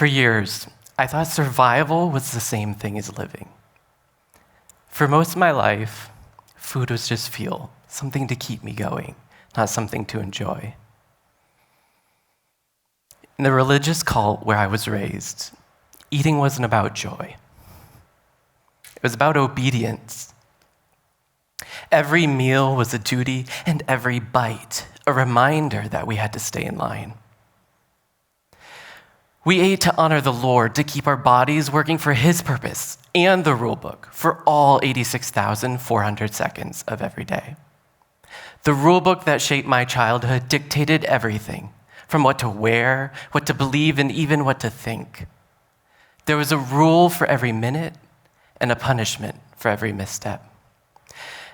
For years, I thought survival was the same thing as living. For most of my life, food was just fuel, something to keep me going, not something to enjoy. In the religious cult where I was raised, eating wasn't about joy. It was about obedience. Every meal was a duty, and every bite a reminder that we had to stay in line. We ate to honor the Lord, to keep our bodies working for His purpose and the rule book for all 86,400 seconds of every day. The rule book that shaped my childhood dictated everything, from what to wear, what to believe, and even what to think. There was a rule for every minute and a punishment for every misstep.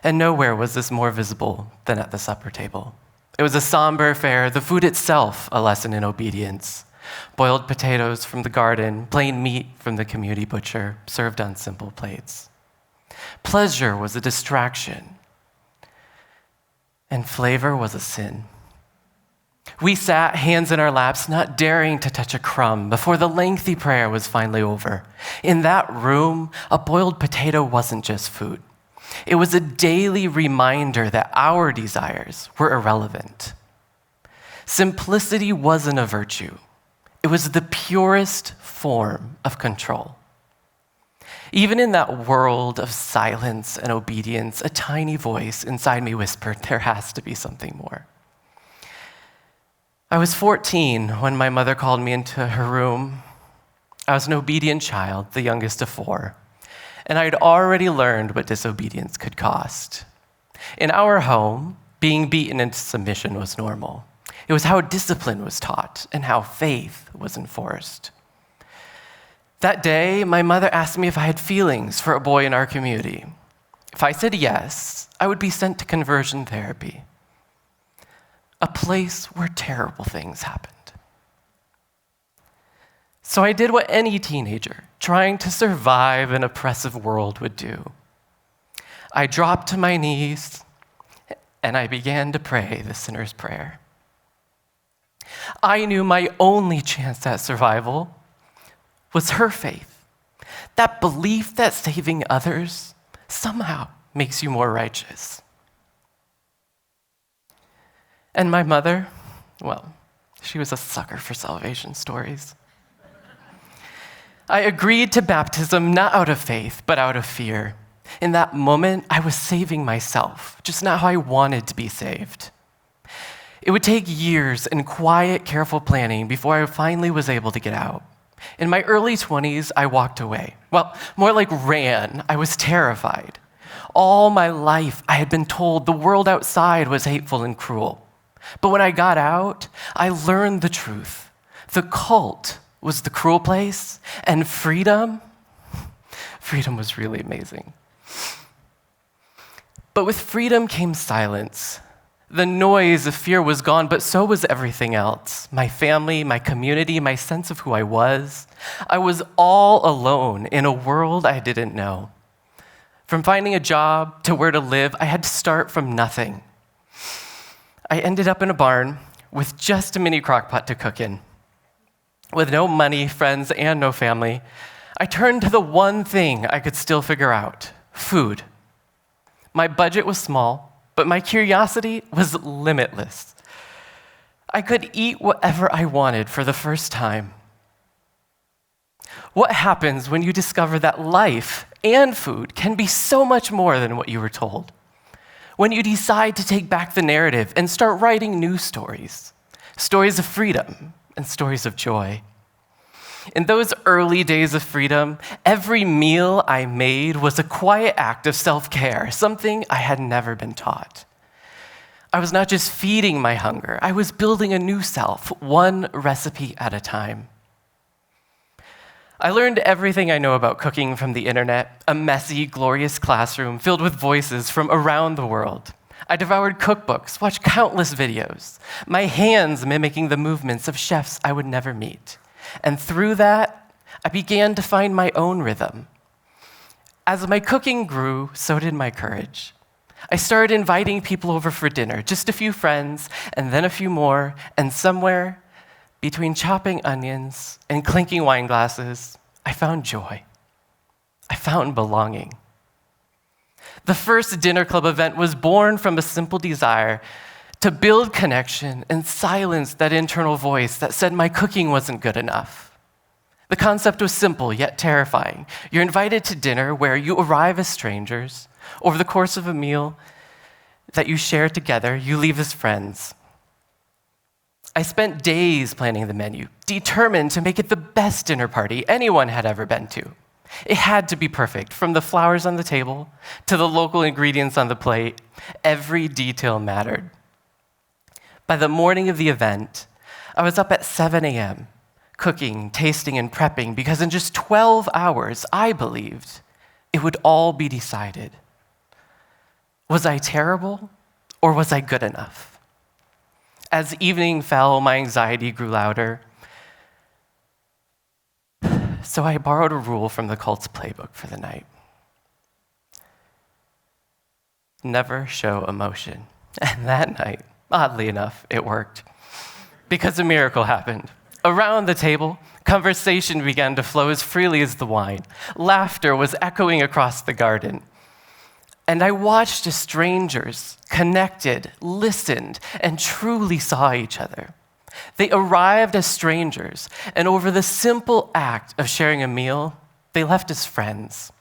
And nowhere was this more visible than at the supper table. It was a somber fare, the food itself a lesson in obedience. Boiled potatoes from the garden, plain meat from the community butcher, served on simple plates. Pleasure was a distraction, and flavor was a sin. We sat, hands in our laps, not daring to touch a crumb before the lengthy prayer was finally over. In that room, a boiled potato wasn't just food. It was a daily reminder that our desires were irrelevant. Simplicity wasn't a virtue. It was the purest form of control. Even in that world of silence and obedience, a tiny voice inside me whispered, there has to be something more. I was 14 when my mother called me into her room. I was an obedient child, the youngest of four, and I had already learned what disobedience could cost. In our home, being beaten into submission was normal. It was how discipline was taught and how faith was enforced. That day, my mother asked me if I had feelings for a boy in our community. If I said yes, I would be sent to conversion therapy, a place where terrible things happened. So I did what any teenager trying to survive an oppressive world would do. I dropped to my knees and I began to pray the sinner's prayer. I knew my only chance at survival was her faith, that belief that saving others somehow makes you more righteous. And my mother, well, she was a sucker for salvation stories. I agreed to baptism not out of faith, but out of fear. In that moment, I was saving myself, just not how I wanted to be saved. It would take years and quiet, careful planning before I finally was able to get out. In my early 20s, I walked away. Well, more like ran. I was terrified. All my life, I had been told the world outside was hateful and cruel. But when I got out, I learned the truth. The cult was the cruel place, and freedom was really amazing. But with freedom came silence. The noise of fear was gone, but so was everything else. My family, my community, my sense of who I was. I was all alone in a world I didn't know. From finding a job to where to live, I had to start from nothing. I ended up in a barn with just a mini crock pot to cook in. With no money, friends, and no family, I turned to the one thing I could still figure out: food. My budget was small, but my curiosity was limitless. I could eat whatever I wanted for the first time. What happens when you discover that life and food can be so much more than what you were told? When you decide to take back the narrative and start writing new stories, stories of freedom and stories of joy. In those early days of freedom, every meal I made was a quiet act of self-care, something I had never been taught. I was not just feeding my hunger, I was building a new self, one recipe at a time. I learned everything I know about cooking from the internet, a messy, glorious classroom filled with voices from around the world. I devoured cookbooks, watched countless videos, my hands mimicking the movements of chefs I would never meet. And through that, I began to find my own rhythm. As my cooking grew, so did my courage. I started inviting people over for dinner, just a few friends, and then a few more, and somewhere, Between chopping onions and clinking wine glasses, I found joy. I found belonging. The first dinner club event was born from a simple desire to build connection and silence that internal voice that said my cooking wasn't good enough. The concept was simple yet terrifying. You're invited to dinner where you arrive as strangers. Over the course of a meal that you share together, you leave as friends. I spent days planning the menu, determined to make it the best dinner party anyone had ever been to. It had to be perfect, from the flowers on the table to the local ingredients on the plate. Every detail mattered. By the morning of the event, I was up at 7 a.m., cooking, tasting, and prepping, because in just 12 hours, I believed it would all be decided. Was I terrible, or was I good enough? As evening fell, my anxiety grew louder. So I borrowed a rule from the cult's playbook for the night. Never show emotion. And that night, oddly enough, it worked. Because a miracle happened. Around the table, conversation began to flow as freely as the wine. Laughter was echoing across the garden. And I watched as strangers connected, listened, and truly saw each other. They arrived as strangers, and over the simple act of sharing a meal, they left as friends.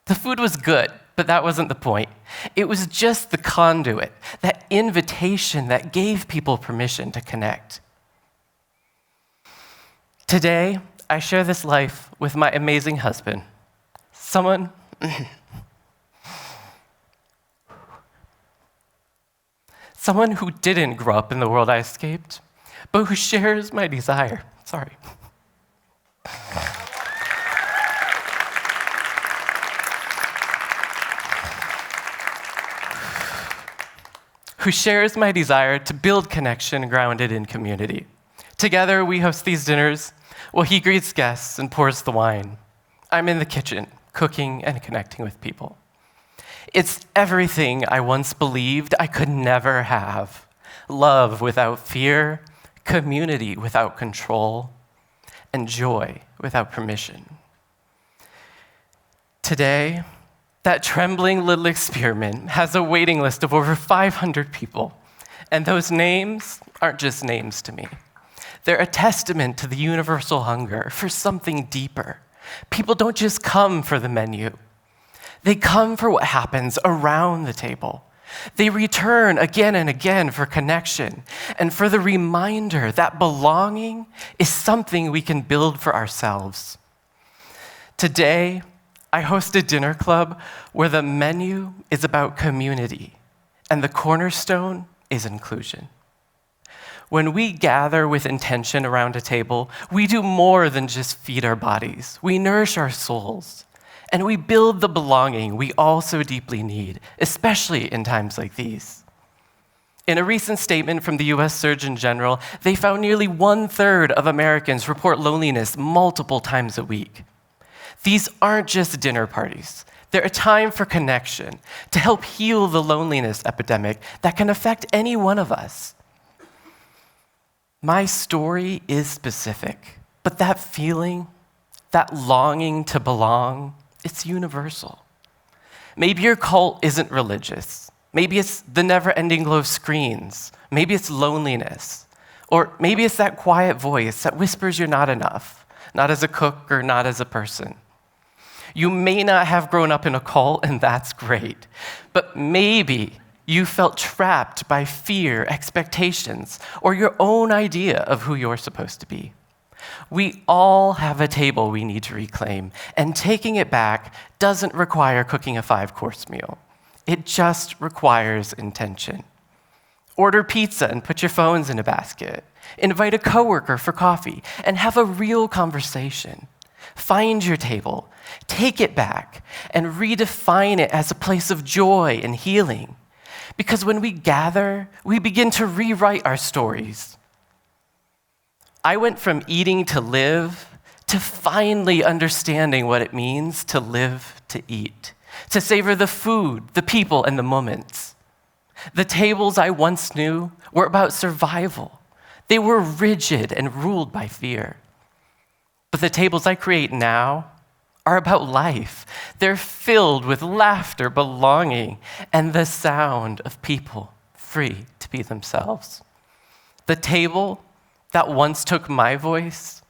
The food was good, but that wasn't the point. It was just the conduit, that invitation that gave people permission to connect. Today, I share this life with my amazing husband, someone who didn't grow up in the world I escaped, but who shares my desire. Sorry. Who shares my desire to build connection grounded in community. Together, we host these dinners while he greets guests and pours the wine. I'm in the kitchen, cooking and connecting with people. It's everything I once believed I could never have. Love without fear, community without control, and joy without permission. Today, that trembling little experiment has a waiting list of over 500 people, and those names aren't just names to me. They're a testament to the universal hunger for something deeper. People don't just come for the menu. They come for what happens around the table. They return again and again for connection and for the reminder that belonging is something we can build for ourselves. Today, I host a dinner club where the menu is about community and the cornerstone is inclusion. When we gather with intention around a table, we do more than just feed our bodies. We nourish our souls. And we build the belonging we all so deeply need, especially in times like these. In a recent statement from the US Surgeon General, they found nearly 1/3 of Americans report loneliness multiple times a week. These aren't just dinner parties. They're a time for connection, to help heal the loneliness epidemic that can affect any one of us. My story is specific, but that feeling, that longing to belong, it's universal. Maybe your cult isn't religious. Maybe it's the never-ending glow of screens. Maybe it's loneliness. Or maybe it's that quiet voice that whispers you're not enough, not as a cook or not as a person. You may not have grown up in a cult, and that's great. But maybe you felt trapped by fear, expectations, or your own idea of who you're supposed to be. We all have a table we need to reclaim, and taking it back doesn't require cooking a 5-course meal. It just requires intention. Order pizza and put your phones in a basket. Invite a coworker for coffee and have a real conversation. Find your table, take it back, and redefine it as a place of joy and healing. Because when we gather, we begin to rewrite our stories. I went from eating to live to finally understanding what it means to live to eat, to savor the food, the people, and the moments. The tables I once knew were about survival. They were rigid and ruled by fear. But the tables I create now are about life. They're filled with laughter, belonging, and the sound of people free to be themselves. The table that once took my voice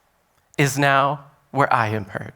is now where I am heard.